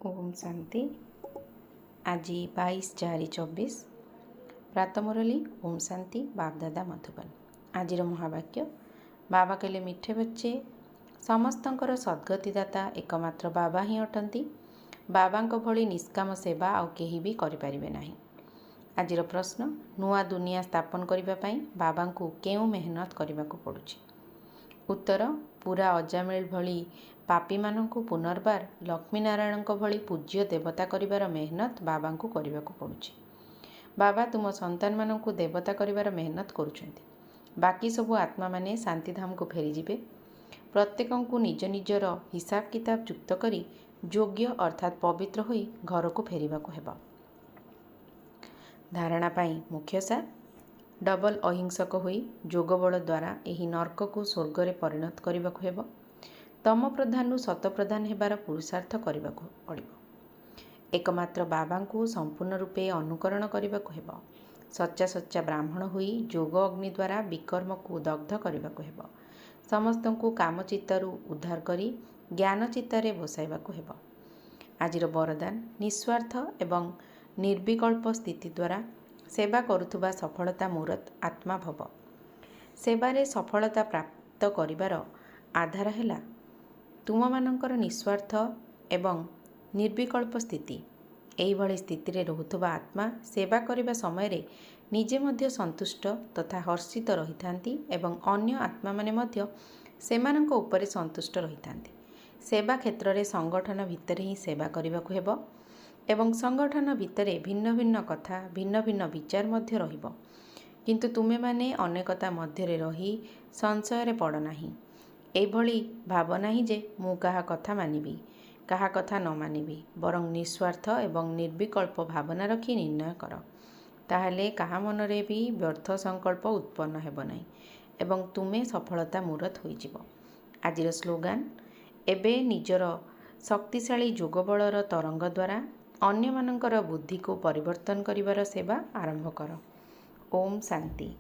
ओम शांति। आज 22/4/24 प्रातः मुरली। ओम शांति। बाप दादा मधुबन। आज महावाक्य बाबा कहले, मिठे बच्चे समस्तंकर सद्गतिदाता एकमात्र बाबा ही अटंती। बाबांको भली निष्काम सेवा आउ केही भी करिपारिबे नाही। आजिर प्रश्न, नुआ दुनिया स्थापन करिबा पई बाबांको केउ मेहनत करिबाको पडुछि? उत्तर, पूरा अजामिल भली पापी मानंकु पुनर्बार लक्ष्मीनारायणको भली पूज्य देवता करिबार मेहनत बाबांको करिबाको पडुछि। बाबा तुम संतान मानंकु देवता करिबार मेहनत करुछन्ति। बाकी सबु आत्मा माने शांतिधाम को फेरी जिबे। प्रत्येकंकु निज निजर हिसाब किताब जुक्त करी योग्य अर्थात पवित्र होई घर को फेरिबाको हेबो। धारणा पाई मुख्य सार, डबल अहिंसक होई जोगबल द्वारा एही नर्क को स्वर्ग रे परिणत करिबाको हेबो। तम प्रधान सत प्रधान हेबार पुरुषार्थ करिबाको पड़िबो। एकमात्र बाबांकु संपूर्ण रूपे अनुकरण करिबाको हेबो। सच्चा सच्चा ब्राह्मण होई जोग अग्नि द्वारा विकर्म को दग्ध करिबाको हेबो। समस्तंकु काम चित्तरु उद्धार करी ज्ञान चित्तरे बसाइबाको हेबो। आजिर वरदान, निस्वार्थ एवं निर्विकल्प स्थिति द्वारा सेवा करुथुबा सफलता मूरत आत्मा भव। सेवारे सफलता प्राप्त करिबार आधार हेला तुम मानंकर निस्वार्थ एवं निर्विकल्प स्थिति। एही भली स्थिति रे रहुथुबा आत्मा सेवा करिबा समय रे निजे मध्य संतुष्ट तथा हर्षित रहिथांती एवं अन्य आत्मा माने मध्य सेमानंको उपरे संतुष्ट रहिथांती। सेवा क्षेत्र रे संगठन भितरे ही सेवा करिबाको हेबो एवं संगठन भितरे भिन्न भिन्न कथा भिन्न भिन्न विचार मध्य रहिबो। किंतु तुमे माने अनेकता मध्य रे रही संशय रे पड़ नाही। एभली भावना ही जे मु कहा कथा मानिबी, कहा कथा न मानिबी, बरं निस्वार्थ एवं निर्विकल्प भावना रखी निर्णय कर। ताहले कहा मनरे भी व्यर्थ संकल्प उत्पन्न हेब नाही एवं तुमे सफलता मूरत होई जिवो। आजिर स्लोगान, एबे निजर शक्तिशाली जोगबलर तरंग द्वारा अन्य मानंकर बुद्धि को परिवर्तन करिवार सेवा आरंभ कर। ओम शांति।